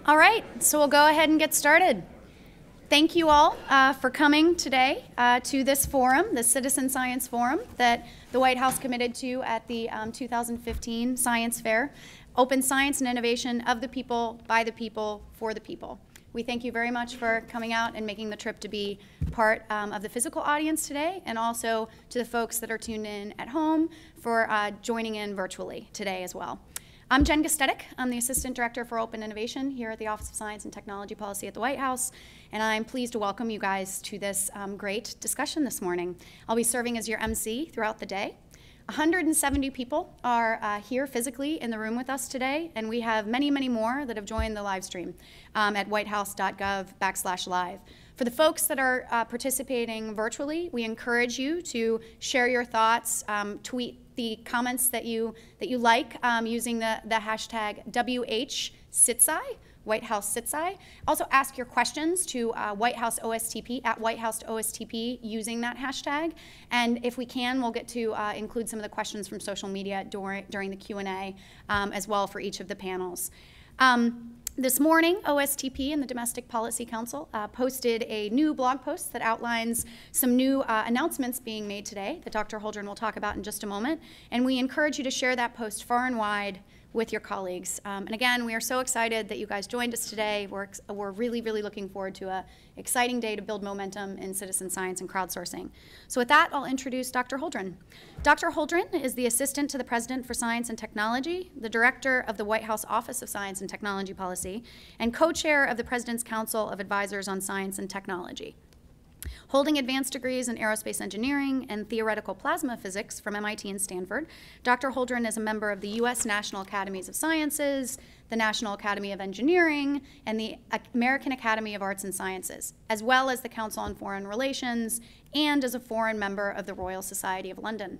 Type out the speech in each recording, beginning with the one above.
All right, so we'll go ahead and get started. Thank you all for coming today to this forum, the Citizen Science Forum that the White House committed to at the 2015 Science Fair. Open science and innovation of the people, by the people, for the people. We thank you very much for coming out and making the trip to be part of the physical audience today, and also to the folks that are tuned in at home for joining in virtually today as well. I'm Jen Gustetic. I'm the Assistant Director for Open Innovation here at the Office of Science and Technology Policy at the White House, and I'm pleased to welcome you guys to this great discussion this morning. I'll be serving as your MC throughout the day. 170 people are here physically in the room with us today, and we have many, many more that have joined the live stream at whitehouse.gov/live. For the folks that are participating virtually, we encourage you to share your thoughts, tweet the comments that you like using the hashtag WHSitSci, White House SitSci. Also ask your questions to White House OSTP, at White House OSTP, using that hashtag. And if we can, we'll get to include some of the questions from social media during the Q&A as well for each of the panels. This morning, OSTP and the Domestic Policy Council posted a new blog post that outlines some new announcements being made today that Dr. Holdren will talk about in just a moment. And we encourage you to share that post far and wide with your colleagues. And again, we are so excited that you guys joined us today. We're really, really looking forward to an exciting day to build momentum in citizen science and crowdsourcing. So with that, I'll introduce Dr. Holdren. Dr. Holdren is the Assistant to the President for Science and Technology, the Director of the White House Office of Science and Technology Policy, and co-chair of the President's Council of Advisors on Science and Technology. Holding advanced degrees in aerospace engineering and theoretical plasma physics from MIT and Stanford, Dr. Holdren is a member of the U.S. National Academies of Sciences, the National Academy of Engineering, and the American Academy of Arts and Sciences, as well as the Council on Foreign Relations, and as a foreign member of the Royal Society of London.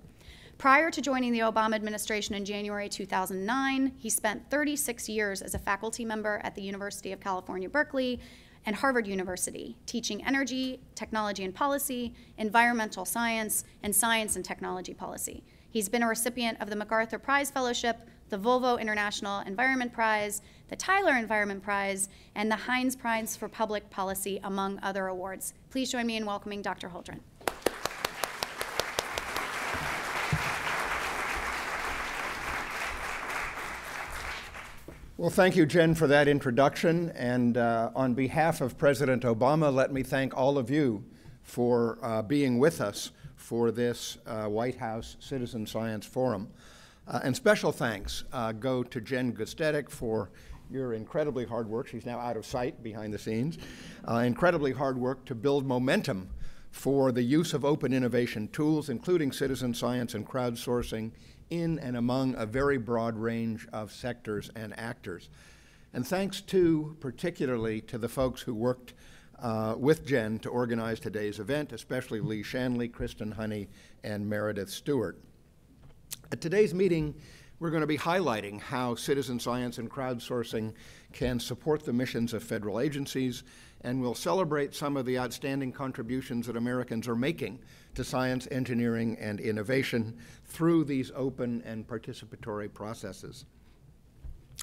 Prior to joining the Obama administration in January 2009, he spent 36 years as a faculty member at the University of California, Berkeley, and Harvard University, teaching energy, technology and policy, environmental science, and science and technology policy. He's been a recipient of the MacArthur Prize Fellowship, the Volvo International Environment Prize, the Tyler Environment Prize, and the Heinz Prize for Public Policy, among other awards. Please join me in welcoming Dr. Holdren. Well, thank you, Jen, for that introduction. And on behalf of President Obama, let me thank all of you for being with us for this White House Citizen Science Forum. And special thanks go to Jen Gustetic for your incredibly hard work. She's now out of sight behind the scenes. Incredibly hard work to build momentum for the use of open innovation tools, including citizen science and crowdsourcing, in and among a very broad range of sectors and actors. And thanks particularly to the folks who worked with Jen to organize today's event, especially Lee Shanley, Kristen Honey, and Meredith Stewart. At today's meeting, we're going to be highlighting how citizen science and crowdsourcing can support the missions of federal agencies, and we'll celebrate some of the outstanding contributions that Americans are making to science, engineering, and innovation through these open and participatory processes.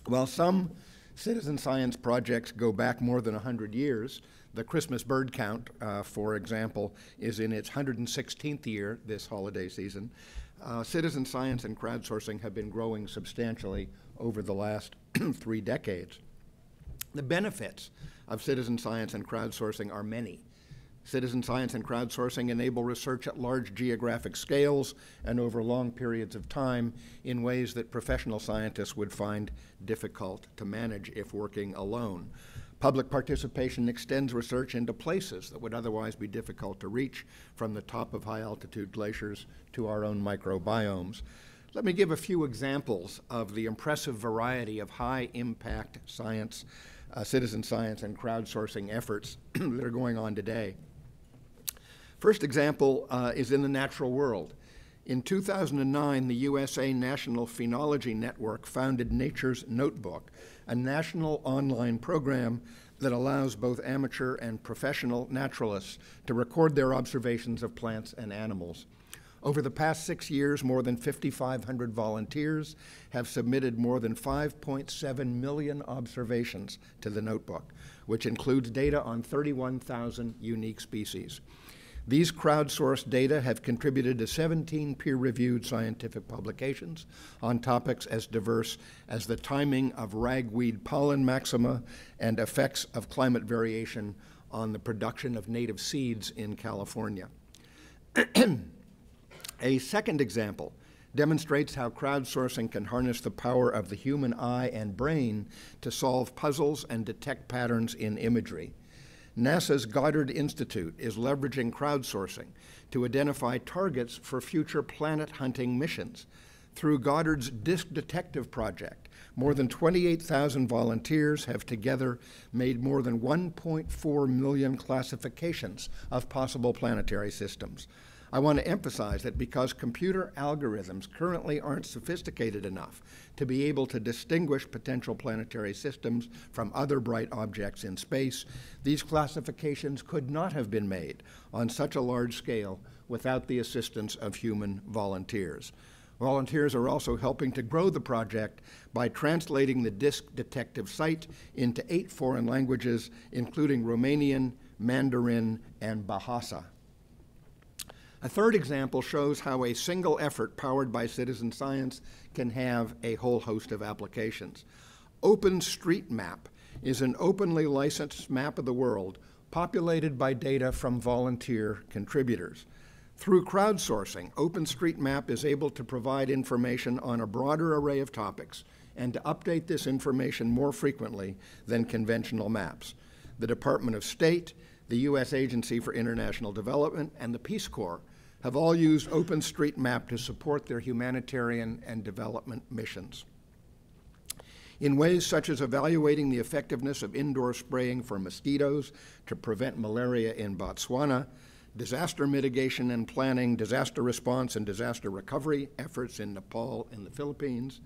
While some citizen science projects go back more than 100 years, the Christmas bird count, for example, is in its 116th year this holiday season. Citizen science and crowdsourcing have been growing substantially over the last 3 decades. The benefits of citizen science and crowdsourcing are many. Citizen science and crowdsourcing enable research at large geographic scales and over long periods of time in ways that professional scientists would find difficult to manage if working alone. Public participation extends research into places that would otherwise be difficult to reach, from the top of high-altitude glaciers to our own microbiomes. Let me give a few examples of the impressive variety of high-impact science, citizen science and crowdsourcing efforts that are going on today. First example is in the natural world. In 2009, the USA National Phenology Network founded Nature's Notebook, a national online program that allows both amateur and professional naturalists to record their observations of plants and animals. Over the past 6 years, more than 5,500 volunteers have submitted more than 5.7 million observations to the notebook, which includes data on 31,000 unique species. These crowdsourced data have contributed to 17 peer-reviewed scientific publications on topics as diverse as the timing of ragweed pollen maxima and effects of climate variation on the production of native seeds in California. A second example demonstrates how crowdsourcing can harness the power of the human eye and brain to solve puzzles and detect patterns in imagery. NASA's Goddard Institute is leveraging crowdsourcing to identify targets for future planet hunting missions. Through Goddard's Disk Detective Project, more than 28,000 volunteers have together made more than 1.4 million classifications of possible planetary systems. I want to emphasize that because computer algorithms currently aren't sophisticated enough to be able to distinguish potential planetary systems from other bright objects in space, these classifications could not have been made on such a large scale without the assistance of human volunteers. Volunteers are also helping to grow the project by translating the Disk Detective site into 8 foreign languages, including Romanian, Mandarin, and Bahasa. A third example shows how a single effort powered by citizen science can have a whole host of applications. OpenStreetMap is an openly licensed map of the world populated by data from volunteer contributors. Through crowdsourcing, OpenStreetMap is able to provide information on a broader array of topics and to update this information more frequently than conventional maps. The Department of State, the U.S. Agency for International Development, and the Peace Corps have all used OpenStreetMap to support their humanitarian and development missions. In ways such as evaluating the effectiveness of indoor spraying for mosquitoes to prevent malaria in Botswana, disaster mitigation and planning, disaster response and disaster recovery efforts in Nepal and the Philippines,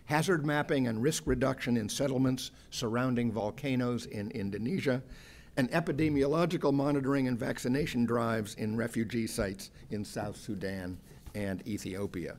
hazard mapping and risk reduction in settlements surrounding volcanoes in Indonesia, and epidemiological monitoring and vaccination drives in refugee sites in South Sudan and Ethiopia.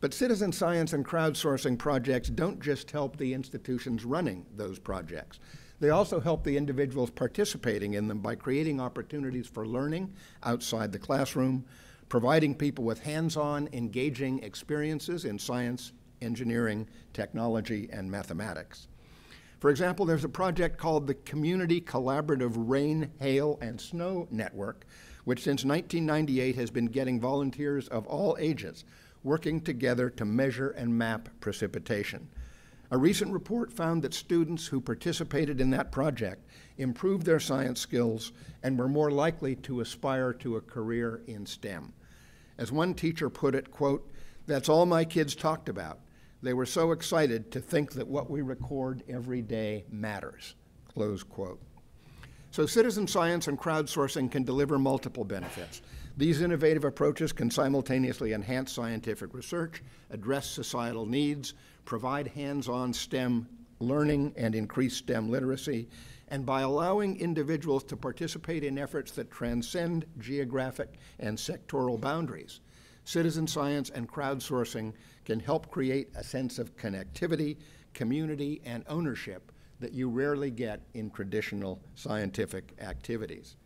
But citizen science and crowdsourcing projects don't just help the institutions running those projects. They also help the individuals participating in them by creating opportunities for learning outside the classroom, providing people with hands-on, engaging experiences in science, engineering, technology, and mathematics. For example, there's a project called the Community Collaborative Rain, Hail, and Snow Network, which since 1998 has been getting volunteers of all ages working together to measure and map precipitation. A recent report found that students who participated in that project improved their science skills and were more likely to aspire to a career in STEM. As one teacher put it, quote, "That's all my kids talked about. They were so excited to think that what we record every day matters," close quote. So citizen science and crowdsourcing can deliver multiple benefits. These innovative approaches can simultaneously enhance scientific research, address societal needs, provide hands-on STEM learning and increase STEM literacy, and by allowing individuals to participate in efforts that transcend geographic and sectoral boundaries, citizen science and crowdsourcing can help create a sense of connectivity, community, and ownership that you rarely get in traditional scientific activities.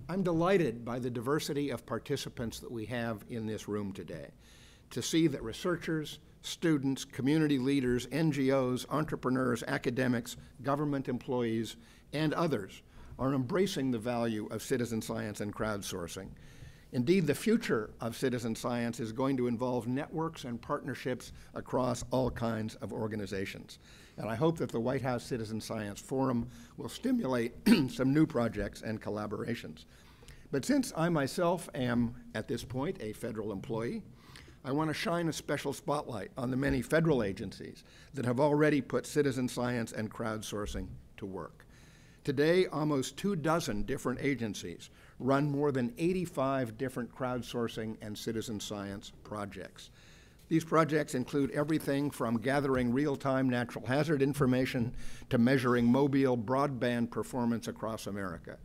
I'm delighted by the diversity of participants that we have in this room today, to see that researchers, students, community leaders, NGOs, entrepreneurs, academics, government employees, and others are embracing the value of citizen science and crowdsourcing. Indeed, the future of citizen science is going to involve networks and partnerships across all kinds of organizations. And I hope that the White House Citizen Science Forum will stimulate some new projects and collaborations. But since I myself am, at this point, a federal employee, I want to shine a special spotlight on the many federal agencies that have already put citizen science and crowdsourcing to work. Today, almost 24 different agencies run more than 85 different crowdsourcing and citizen science projects. These projects include everything from gathering real-time natural hazard information to measuring mobile broadband performance across America.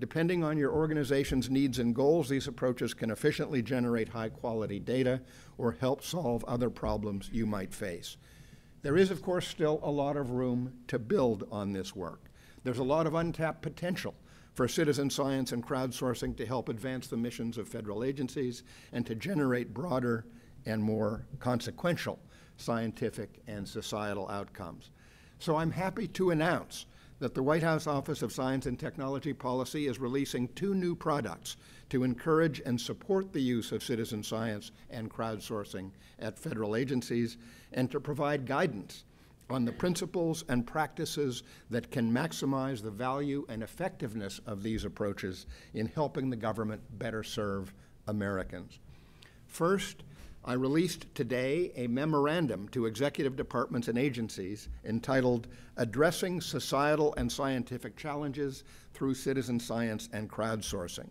Depending on your organization's needs and goals, these approaches can efficiently generate high-quality data or help solve other problems you might face. There is, of course, still a lot of room to build on this work. There's a lot of untapped potential for citizen science and crowdsourcing to help advance the missions of federal agencies and to generate broader and more consequential scientific and societal outcomes. So I'm happy to announce that the White House Office of Science and Technology Policy is releasing 2 new products to encourage and support the use of citizen science and crowdsourcing at federal agencies and to provide guidance on the principles and practices that can maximize the value and effectiveness of these approaches in helping the government better serve Americans. First, I released today a memorandum to executive departments and agencies entitled Addressing Societal and Scientific Challenges Through Citizen Science and Crowdsourcing.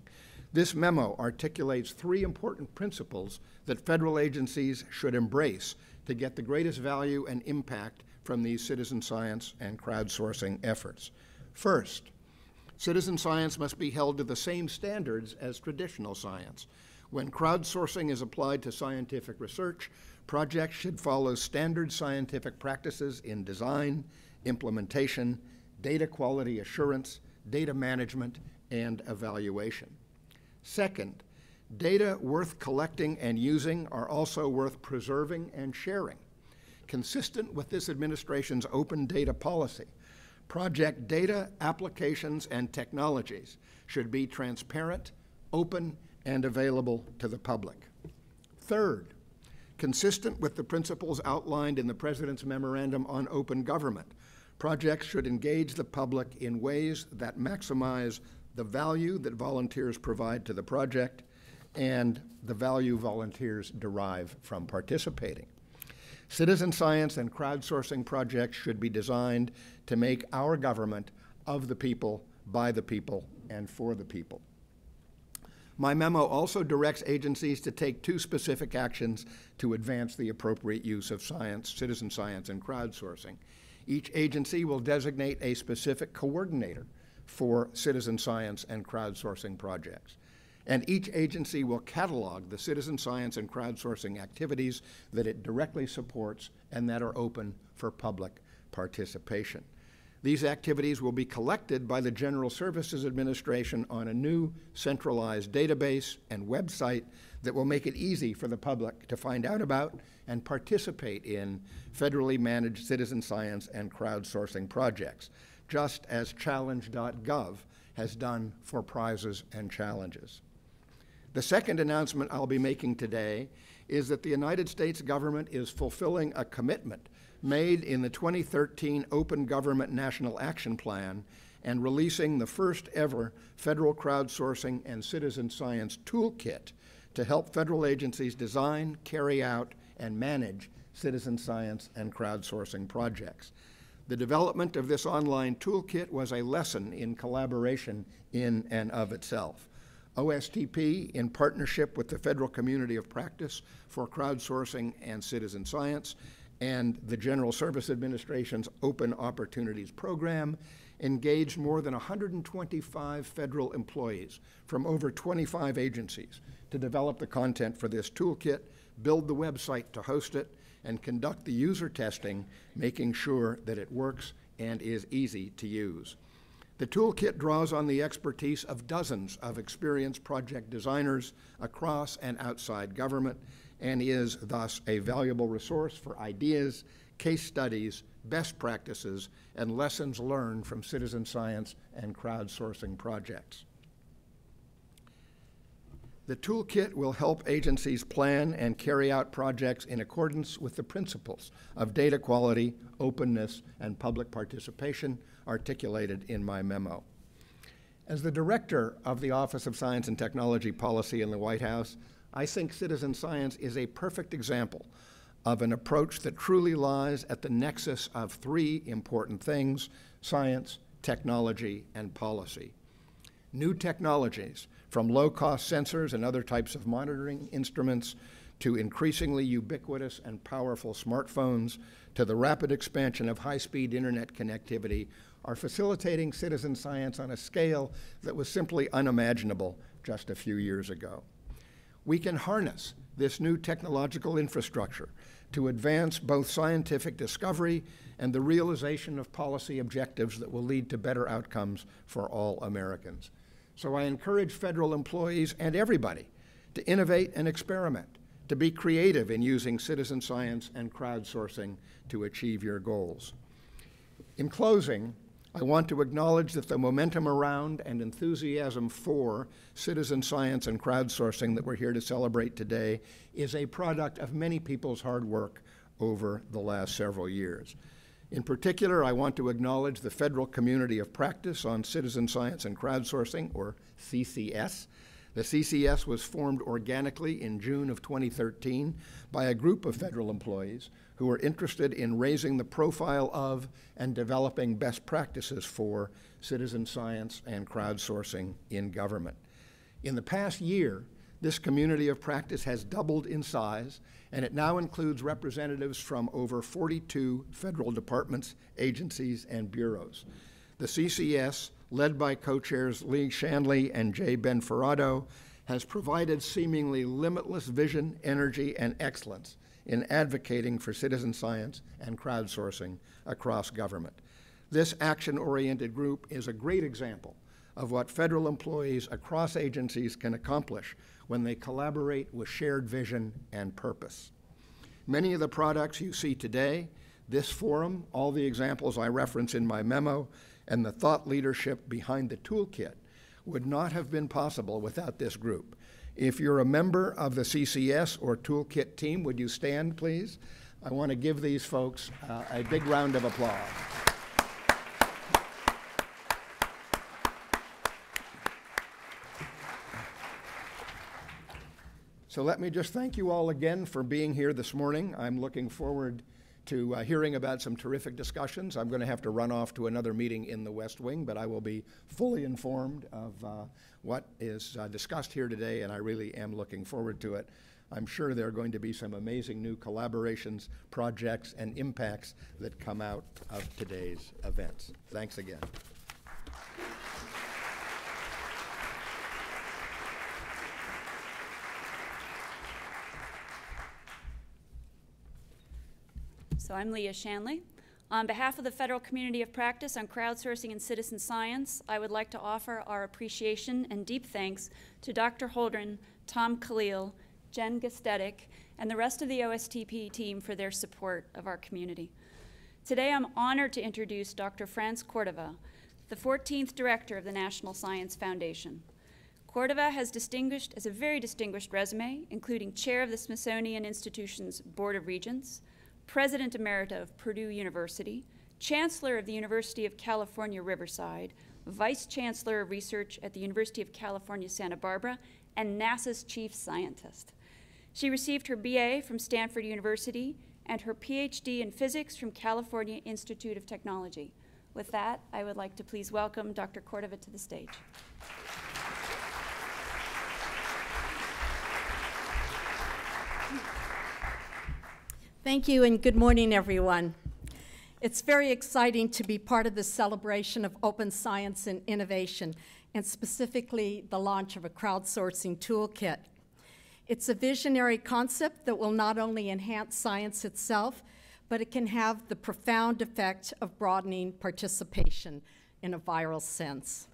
This memo articulates 3 important principles that federal agencies should embrace to get the greatest value and impact from these citizen science and crowdsourcing efforts. First, citizen science must be held to the same standards as traditional science. When crowdsourcing is applied to scientific research, projects should follow standard scientific practices in design, implementation, data quality assurance, data management, and evaluation. Second, data worth collecting and using are also worth preserving and sharing. Consistent with this administration's open data policy, project data, applications, and technologies should be transparent, open, and available to the public. Third, consistent with the principles outlined in the President's Memorandum on Open Government, projects should engage the public in ways that maximize the value that volunteers provide to the project and the value volunteers derive from participating. Citizen science and crowdsourcing projects should be designed to make our government of the people, by the people, and for the people. My memo also directs agencies to take 2 specific actions to advance the appropriate use of science, citizen science, and crowdsourcing. Each agency will designate a specific coordinator for citizen science and crowdsourcing projects. And each agency will catalog the citizen science and crowdsourcing activities that it directly supports and that are open for public participation. These activities will be collected by the General Services Administration on a new centralized database and website that will make it easy for the public to find out about and participate in federally managed citizen science and crowdsourcing projects, just as challenge.gov has done for prizes and challenges. The second announcement I'll be making today is that the United States government is fulfilling a commitment made in the 2013 Open Government National Action Plan and releasing the first ever federal crowdsourcing and citizen science toolkit to help federal agencies design, carry out, and manage citizen science and crowdsourcing projects. The development of this online toolkit was a lesson in collaboration in and of itself. OSTP, in partnership with the Federal Community of Practice for Crowdsourcing and Citizen Science, and the General Service Administration's Open Opportunities Program, engaged more than 125 federal employees from over 25 agencies to develop the content for this toolkit, build the website to host it, and conduct the user testing, making sure that it works and is easy to use. The toolkit draws on the expertise of dozens of experienced project designers across and outside government and is thus a valuable resource for ideas, case studies, best practices, and lessons learned from citizen science and crowdsourcing projects. The toolkit will help agencies plan and carry out projects in accordance with the principles of data quality, openness, and public participation articulated in my memo. As the director of the Office of Science and Technology Policy in the White House, I think citizen science is a perfect example of an approach that truly lies at the nexus of 3 important things: science, technology, and policy. New technologies, from low-cost sensors and other types of monitoring instruments to increasingly ubiquitous and powerful smartphones to the rapid expansion of high-speed internet connectivity, are facilitating citizen science on a scale that was simply unimaginable just a few years ago. We can harness this new technological infrastructure to advance both scientific discovery and the realization of policy objectives that will lead to better outcomes for all Americans. So I encourage federal employees and everybody to innovate and experiment, to be creative in using citizen science and crowdsourcing to achieve your goals. In closing, I want to acknowledge that the momentum around and enthusiasm for citizen science and crowdsourcing that we're here to celebrate today is a product of many people's hard work over the last several years. In particular, I want to acknowledge the Federal Community of Practice on Citizen Science and Crowdsourcing, or CCS. The CCS was formed organically in June of 2013 by a group of federal employees who are interested in raising the profile of and developing best practices for citizen science and crowdsourcing in government. In the past year, this community of practice has doubled in size, and it now includes representatives from over 42 federal departments, agencies, and bureaus. The CCS, led by co-chairs Lee Shanley and Jay Benferrado, has provided seemingly limitless vision, energy, and excellence in advocating for citizen science and crowdsourcing across government. This action-oriented group is a great example of what federal employees across agencies can accomplish when they collaborate with shared vision and purpose. Many of the products you see today, this forum, all the examples I reference in my memo, and the thought leadership behind the toolkit would not have been possible without this group. If you're a member of the CCS or toolkit team, would you stand, please? I want to give these folks a big round of applause. So let me just thank you all again for being here this morning. I'm looking forward to hearing about some terrific discussions. I'm going to have to run off to another meeting in the West Wing, but I will be fully informed of what is discussed here today, and I really am looking forward to it. I'm sure there are going to be some amazing new collaborations, projects, and impacts that come out of today's events. Thanks again. So I'm Leah Shanley. On behalf of the Federal Community of Practice on Crowdsourcing and Citizen Science, I would like to offer our appreciation and deep thanks to Dr. Holdren, Tom Khalil, Jen Gestetic, and the rest of the OSTP team for their support of our community. Today I'm honored to introduce Dr. Franz Cordova, the 14th Director of the National Science Foundation. Cordova has a very distinguished resume, including Chair of the Smithsonian Institution's Board of Regents, President Emerita of Purdue University, Chancellor of the University of California, Riverside, Vice Chancellor of Research at the University of California, Santa Barbara, and NASA's Chief Scientist. She received her BA from Stanford University and her PhD in Physics from California Institute of Technology. With that, I would like to please welcome Dr. Cordova to the stage. Thank you, and good morning, everyone. It's very exciting to be part of the celebration of open science and innovation, and specifically the launch of a crowdsourcing toolkit. It's a visionary concept that will not only enhance science itself, but it can have the profound effect of broadening participation in a viral sense.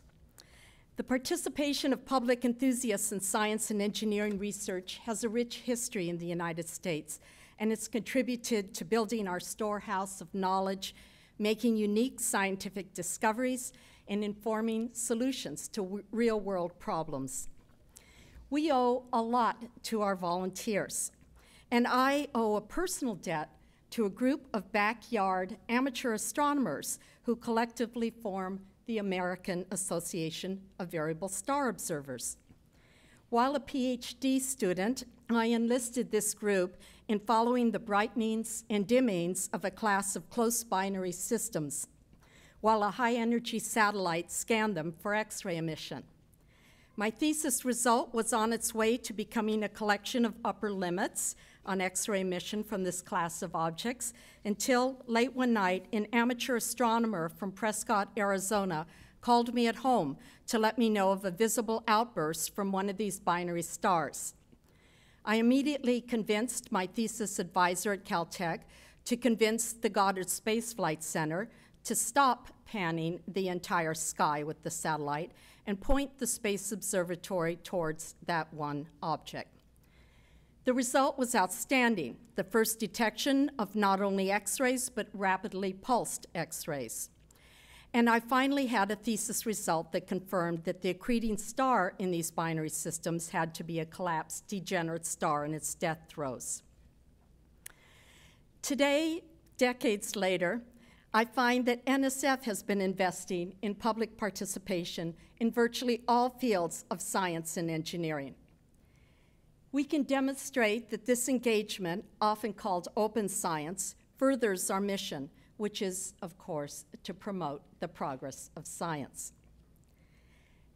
The participation of public enthusiasts in science and engineering research has a rich history in the United States, and it's contributed to building our storehouse of knowledge, making unique scientific discoveries, and informing solutions to real-world problems. We owe a lot to our volunteers, and I owe a personal debt to a group of backyard amateur astronomers who collectively form the American Association of Variable Star Observers. While a PhD student, I enlisted this group in following the brightenings and dimmings of a class of close binary systems, while a high-energy satellite scanned them for X-ray emission. My thesis result was on its way to becoming a collection of upper limits on X-ray emission from this class of objects until late one night, an amateur astronomer from Prescott, Arizona, called me at home to let me know of a visible outburst from one of these binary stars. I immediately convinced my thesis advisor at Caltech to convince the Goddard Space Flight Center to stop panning the entire sky with the satellite and point the Space Observatory towards that one object. The result was outstanding, the first detection of not only X-rays, but rapidly pulsed X-rays. And I finally had a thesis result that confirmed that the accreting star in these binary systems had to be a collapsed, degenerate star in its death throes. Today, decades later, I find that NSF has been investing in public participation in virtually all fields of science and engineering. We can demonstrate that this engagement, often called open science, furthers our mission, which is, of course, to promote the progress of science.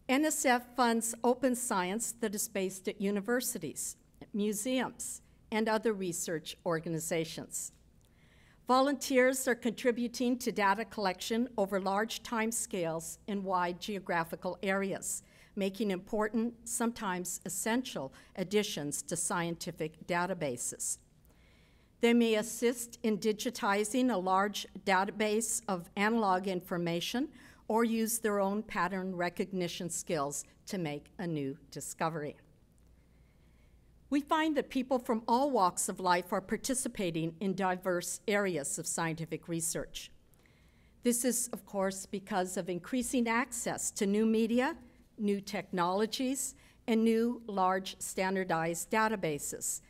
NSF funds open science that is based at universities, museums, and other research organizations. Volunteers are contributing to data collection over large timescales in wide geographical areas, making important, sometimes essential, additions to scientific databases. They may assist in digitizing a large database of analog information or use their own pattern recognition skills to make a new discovery. We find that people from all walks of life are participating in diverse areas of scientific research. This is, of course, because of increasing access to new media, new technologies, and new large standardized databases.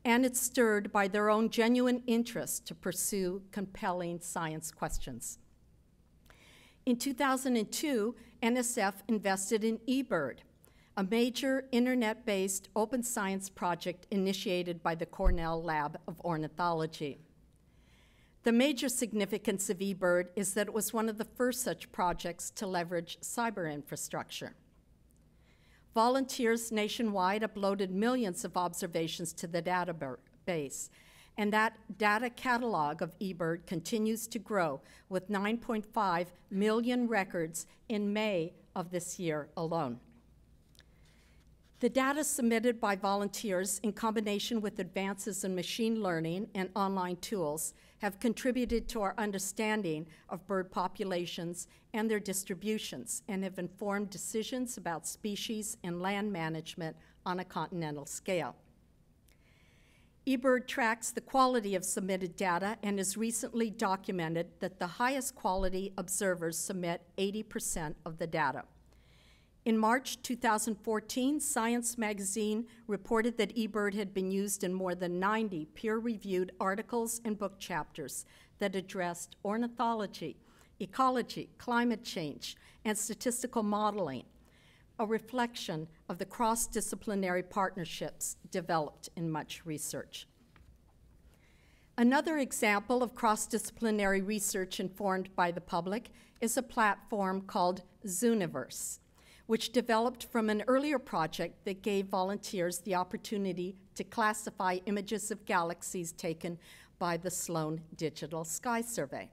And it's stirred by their own genuine interest to pursue compelling science questions. In 2002, NSF invested in eBird, a major internet-based open science project initiated by the Cornell Lab of Ornithology. The major significance of eBird is that it was one of the first such projects to leverage cyber infrastructure. Volunteers nationwide uploaded millions of observations to the database, and that data catalog of eBird continues to grow with 9.5 million records in May of this year alone. The data submitted by volunteers in combination with advances in machine learning and online tools have contributed to our understanding of bird populations and their distributions and have informed decisions about species and land management on a continental scale. eBird tracks the quality of submitted data and has recently documented that the highest quality observers submit 80% of the data. In March 2014, Science magazine reported that eBird had been used in more than 90 peer-reviewed articles and book chapters that addressed ornithology, ecology, climate change, and statistical modeling, a reflection of the cross-disciplinary partnerships developed in much research. Another example of cross-disciplinary research informed by the public is a platform called Zooniverse, which developed from an earlier project that gave volunteers the opportunity to classify images of galaxies taken by the Sloan Digital Sky Survey.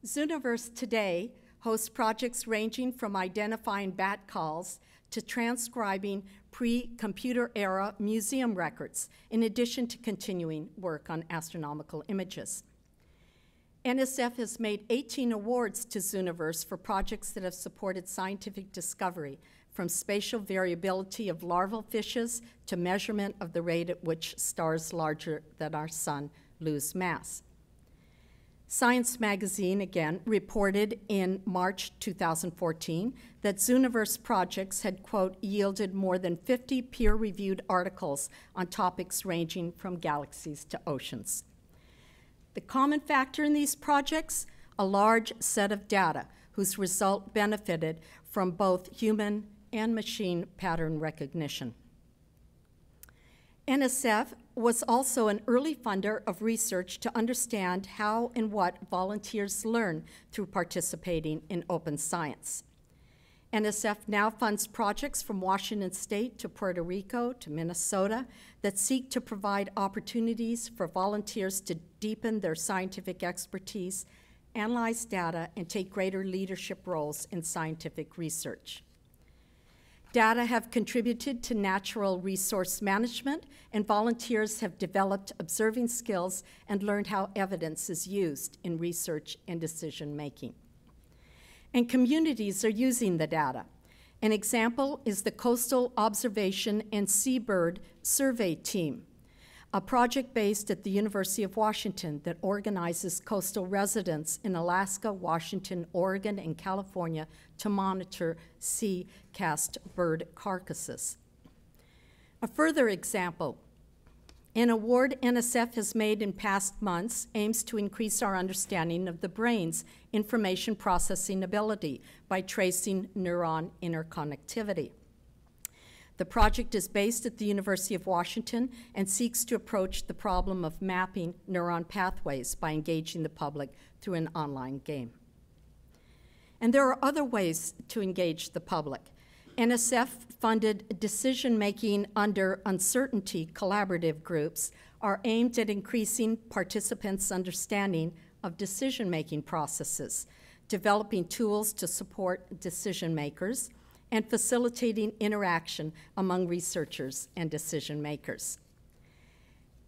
Zooniverse today hosts projects ranging from identifying bat calls to transcribing pre-computer era museum records, in addition to continuing work on astronomical images. NSF has made 18 awards to Zooniverse for projects that have supported scientific discovery, from spatial variability of larval fishes to measurement of the rate at which stars larger than our sun lose mass. Science magazine, again, reported in March 2014 that Zooniverse projects had, quote, yielded more than 50 peer-reviewed articles on topics ranging from galaxies to oceans. The common factor in these projects, a large set of data whose result benefited from both human and machine pattern recognition. NSF was also an early funder of research to understand how and what volunteers learn through participating in open science. NSF now funds projects from Washington State to Puerto Rico to Minnesota that seek to provide opportunities for volunteers to deepen their scientific expertise, analyze data, and take greater leadership roles in scientific research. Data have contributed to natural resource management, and volunteers have developed observing skills and learned how evidence is used in research and decision-making. And communities are using the data. An example is the Coastal Observation and Seabird Survey Team, a project based at the University of Washington that organizes coastal residents in Alaska, Washington, Oregon, and California to monitor sea cast bird carcasses. A further example, an award NSF has made in past months aims to increase our understanding of the brain's information processing ability by tracing neuron interconnectivity. The project is based at the University of Washington and seeks to approach the problem of mapping neuron pathways by engaging the public through an online game. And there are other ways to engage the public. NSF-funded decision-making under uncertainty collaborative groups are aimed at increasing participants' understanding of decision-making processes, developing tools to support decision-makers, and facilitating interaction among researchers and decision-makers.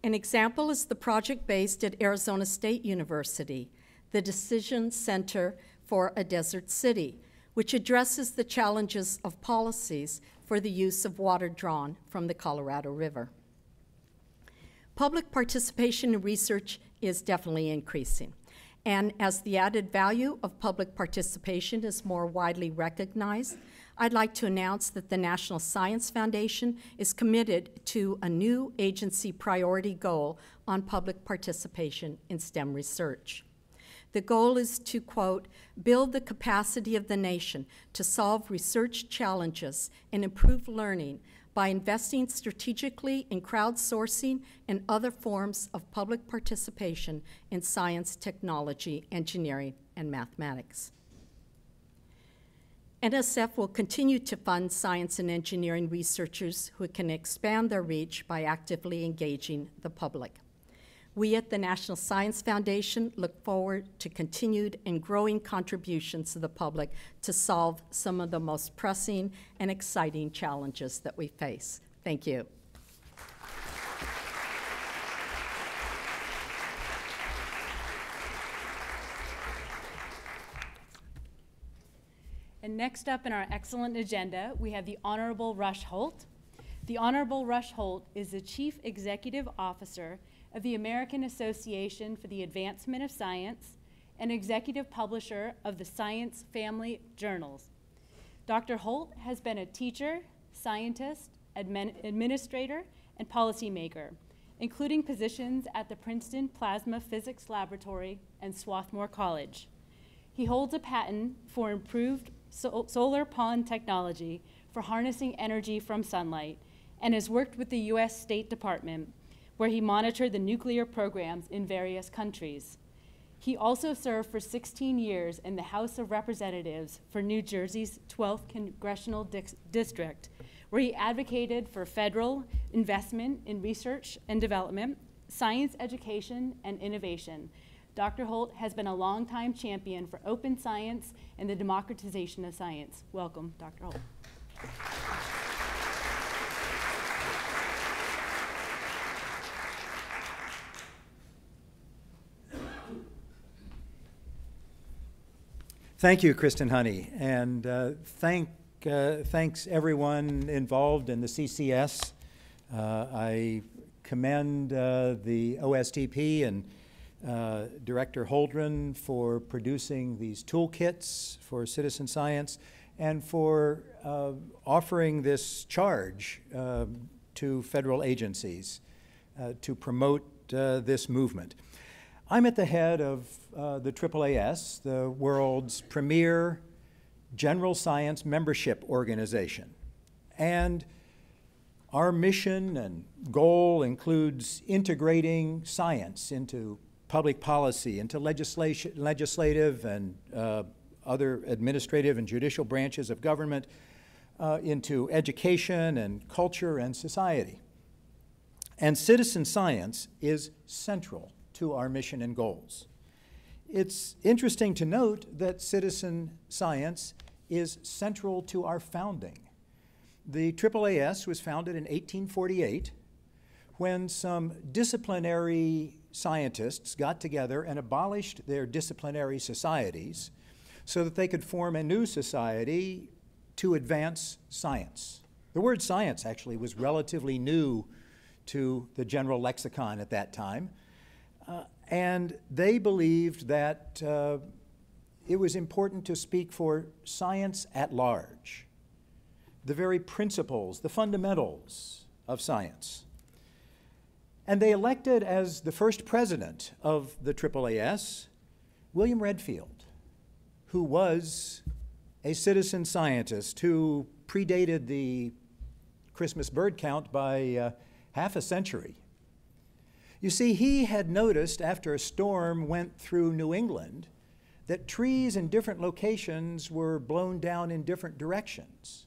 An example is the project based at Arizona State University, the Decision Center for a Desert City, which addresses the challenges of policies for the use of water drawn from the Colorado River. Public participation in research is definitely increasing. And as the added value of public participation is more widely recognized, I'd like to announce that the National Science Foundation is committed to a new agency priority goal on public participation in STEM research. The goal is to, quote, build the capacity of the nation to solve research challenges and improve learning by investing strategically in crowdsourcing and other forms of public participation in science, technology, engineering, and mathematics. NSF will continue to fund science and engineering researchers who can expand their reach by actively engaging the public. We at the National Science Foundation look forward to continued and growing contributions to the public to solve some of the most pressing and exciting challenges that we face. Thank you. And next up in our excellent agenda, we have the Honorable Rush Holt. The Honorable Rush Holt is the Chief Executive Officer of the American Association for the Advancement of Science and executive publisher of the Science Family Journals. Dr. Holt has been a teacher, scientist, administrator, and policymaker, including positions at the Princeton Plasma Physics Laboratory and Swarthmore College. He holds a patent for improved solar pond technology for harnessing energy from sunlight and has worked with the U.S. State Department, where he monitored the nuclear programs in various countries. He also served for 16 years in the House of Representatives for New Jersey's 12th Congressional District, where he advocated for federal investment in research and development, science education, and innovation. Dr. Holt has been a longtime champion for open science and the democratization of science. Welcome, Dr. Holt. Thank you, Kristen Honey, and thanks everyone involved in the CCS. I commend the OSTP and Director Holdren for producing these toolkits for citizen science and for offering this charge to federal agencies to promote this movement. I'm at the head of the AAAS, the world's premier general science membership organization. And our mission and goal includes integrating science into public policy, into legislative and other administrative and judicial branches of government, into education and culture and society. And citizen science is central to our mission and goals. It's interesting to note that citizen science is central to our founding. The AAAS was founded in 1848 when some disciplinary scientists got together and abolished their disciplinary societies so that they could form a new society to advance science. The word science actually was relatively new to the general lexicon at that time, and they believed that it was important to speak for science at large, the very principles, the fundamentals of science. And they elected as the first president of the AAAS, William Redfield, who was a citizen scientist who predated the Christmas bird count by half a century. You see, he had noticed after a storm went through New England that trees in different locations were blown down in different directions.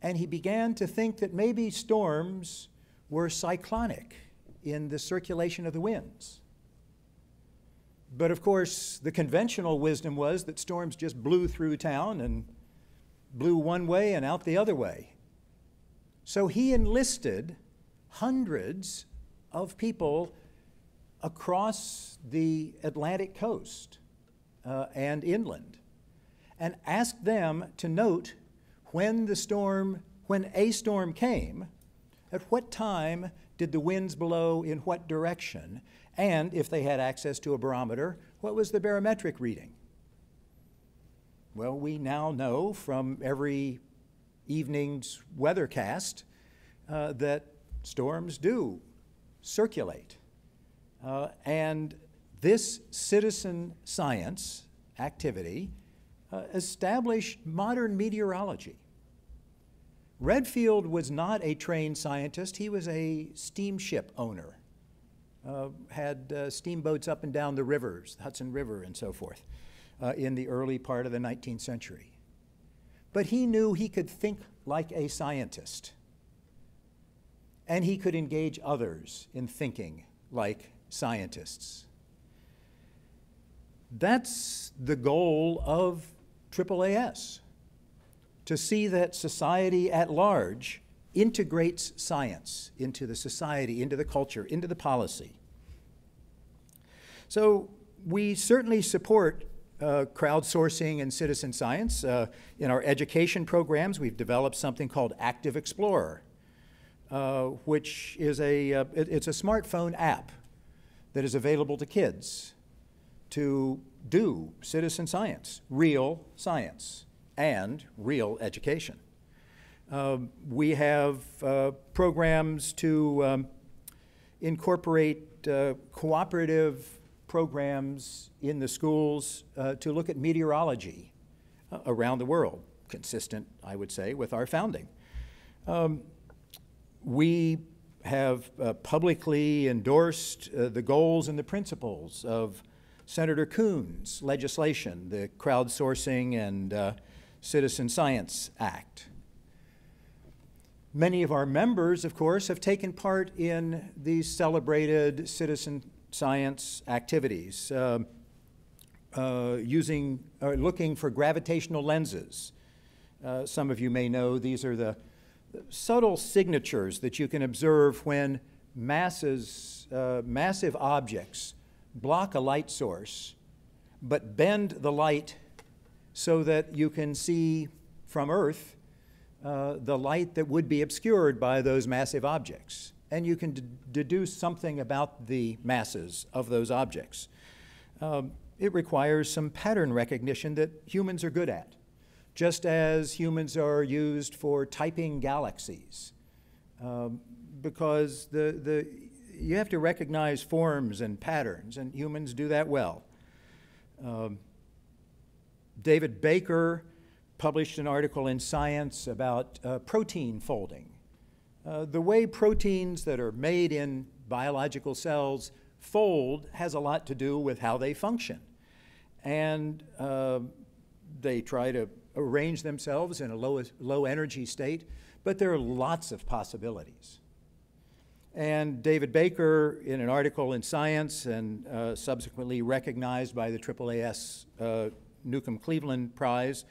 And he began to think that maybe storms were cyclonic in the circulation of the winds. But of course, the conventional wisdom was that storms just blew through town and blew one way and out the other way. So he enlisted hundreds of people across the Atlantic coast and inland and asked them to note when a storm came, at what time did the winds blow in what direction, and if they had access to a barometer, what was the barometric reading? Well, we now know from every evening's weathercast that storms do circulate. And this citizen science activity established modern meteorology. Redfield was not a trained scientist. He was a steamship owner, had steamboats up and down the rivers, the Hudson River and so forth, in the early part of the 19th century. But he knew he could think like a scientist, and he could engage others in thinking like scientists. That's the goal of AAAS, to see that society at large integrates science into the society, into the culture, into the policy. So we certainly support crowdsourcing and citizen science. In our education programs, we've developed something called Active Explorer, which is it's a smartphone app that is available to kids to do citizen science, real science, and real education. We have programs to incorporate cooperative programs in the schools to look at meteorology around the world, consistent, I would say, with our founding. We have publicly endorsed the goals and the principles of Senator Coon's legislation, the Crowdsourcing and Citizen Science Act. Many of our members, of course, have taken part in these celebrated citizen science activities, looking for gravitational lenses. Some of you may know these are the subtle signatures that you can observe when massive objects block a light source, but bend the light so that you can see from Earth the light that would be obscured by those massive objects. And you can deduce something about the masses of those objects. It requires some pattern recognition that humans are good at, just as humans are used for typing galaxies, because you have to recognize forms and patterns, and humans do that well. David Baker published an article in Science about protein folding. The way proteins that are made in biological cells fold has a lot to do with how they function. And They try to arrange themselves in a low energy state, but there are lots of possibilities. And David Baker, in an article in Science and subsequently recognized by the AAAS Newcomb-Cleveland Prize,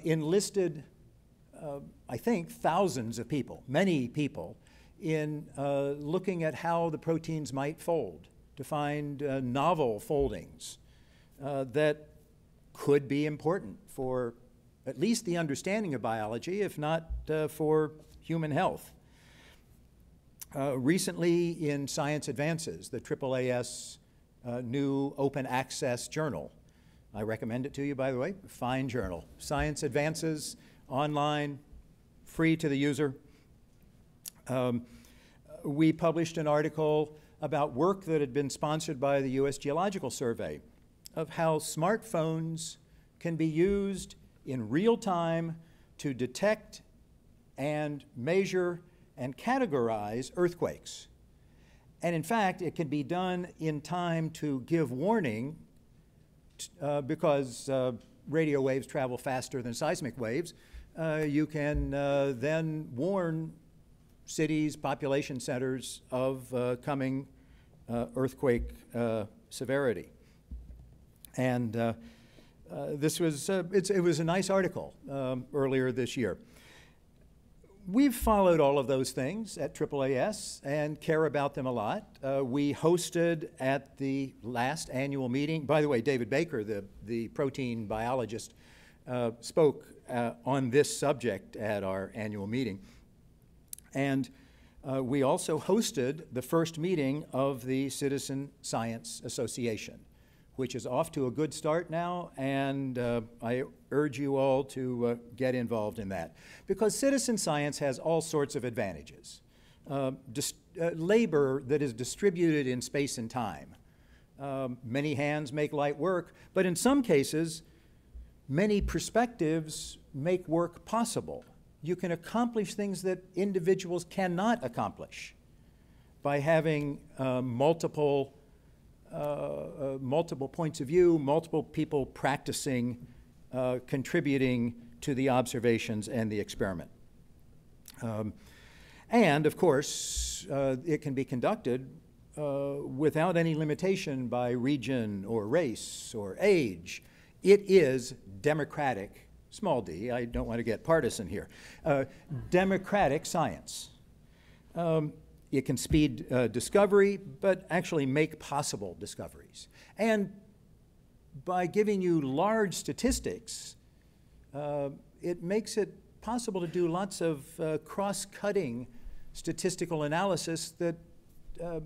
enlisted, I think, thousands of people, many people, in looking at how the proteins might fold, to find novel foldings that could be important for at least the understanding of biology, if not for human health. Recently in Science Advances, the AAAS new open access journal, I recommend it to you, by the way, fine journal. Science Advances, online, free to the user. We published an article about work that had been sponsored by the U.S. Geological Survey of how smartphones can be used in real time to detect and measure and categorize earthquakes. And in fact, it can be done in time to give warning because radio waves travel faster than seismic waves. You can then warn cities, population centers of coming earthquake severity. And it was a nice article earlier this year. We've followed all of those things at AAAS and care about them a lot. We hosted at the last annual meeting, by the way, David Baker, the protein biologist, spoke on this subject at our annual meeting. And we also hosted the first meeting of the Citizen Science Association, which is off to a good start now, and I urge you all to get involved in that. Because citizen science has all sorts of advantages. Labor that is distributed in space and time. Many hands make light work, but in some cases, many perspectives make work possible. You can accomplish things that individuals cannot accomplish by having multiple points of view, multiple people practicing, contributing to the observations and the experiment. And of course, it can be conducted without any limitation by region or race or age. It is democratic, small d, I don't want to get partisan here, democratic science. It can speed discovery, but actually make possible discoveries. And by giving you large statistics, it makes it possible to do lots of cross-cutting statistical analysis that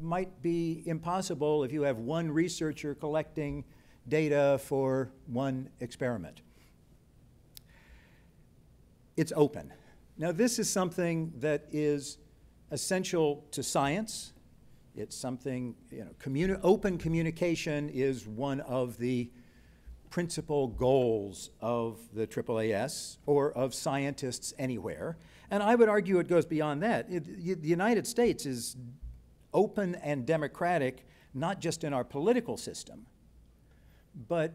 might be impossible if you have one researcher collecting data for one experiment. It's open. Now, this is something that is essential to science. It's something, open communication is one of the principal goals of the AAAS or of scientists anywhere. And I would argue it goes beyond that. The United States is open and democratic, not just in our political system, but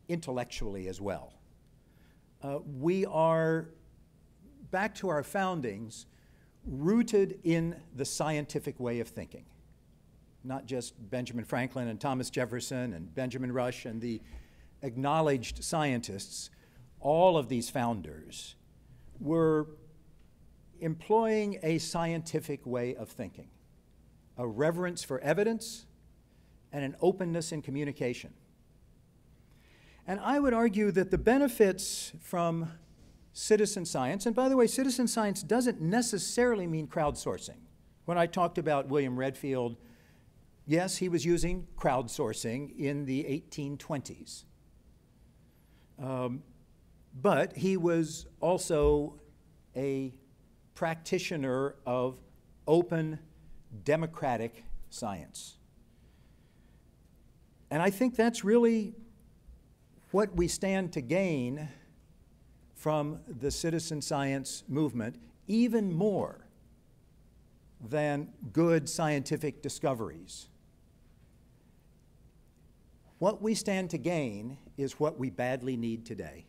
intellectually as well. We are, back to our foundings, rooted in the scientific way of thinking. Not just Benjamin Franklin and Thomas Jefferson and Benjamin Rush and the acknowledged scientists. All of these founders were employing a scientific way of thinking, a reverence for evidence and an openness in communication. And I would argue that the benefits from citizen science, and by the way, citizen science doesn't necessarily mean crowdsourcing. When I talked about William Redfield, yes, he was using crowdsourcing in the 1820s. But he was also a practitioner of open, democratic science. And I think that's really what we stand to gain from the citizen science movement, even more than good scientific discoveries. What we stand to gain is what we badly need today: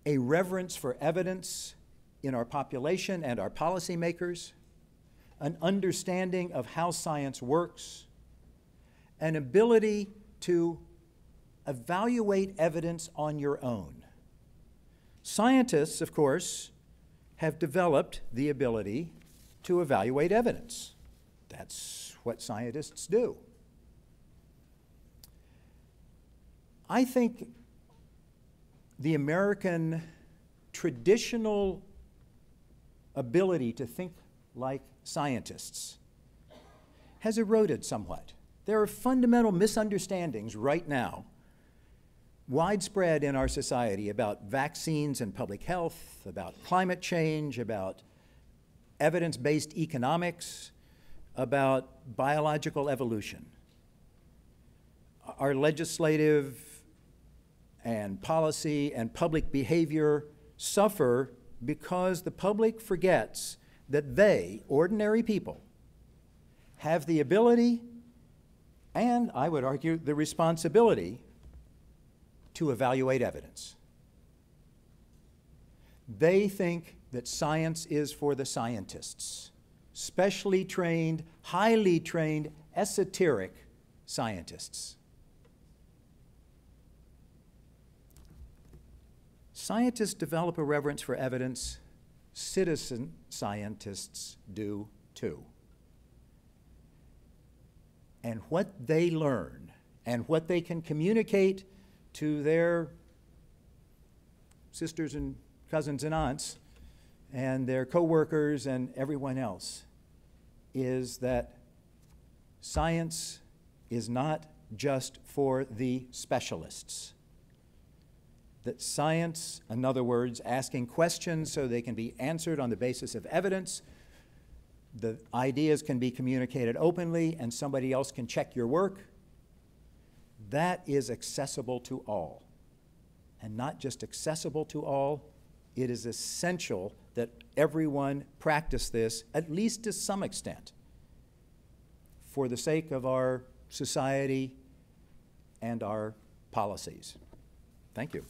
a reverence for evidence in our population and our policymakers, an understanding of how science works, an ability to evaluate evidence on your own. Scientists, of course, have developed the ability to evaluate evidence. That's what scientists do. I think the American traditional ability to think like scientists has eroded somewhat. There are fundamental misunderstandings right now, widespread in our society, about vaccines and public health, about climate change, about evidence-based economics, about biological evolution. Our legislative and policy and public behavior suffer because the public forgets that they, ordinary people, have the ability and, I would argue, the responsibility to evaluate evidence. They think that science is for the scientists, specially trained, highly trained, esoteric scientists. Scientists develop a reverence for evidence. Citizen scientists do too. And what they learn and what they can communicate to their sisters and cousins and aunts and their coworkers and everyone else is that science is not just for the specialists. That science, in other words, asking questions so they can be answered on the basis of evidence, the ideas can be communicated openly and somebody else can check your work, that is accessible to all. And not just accessible to all, it is essential that everyone practice this, at least to some extent, for the sake of our society and our policies. Thank you.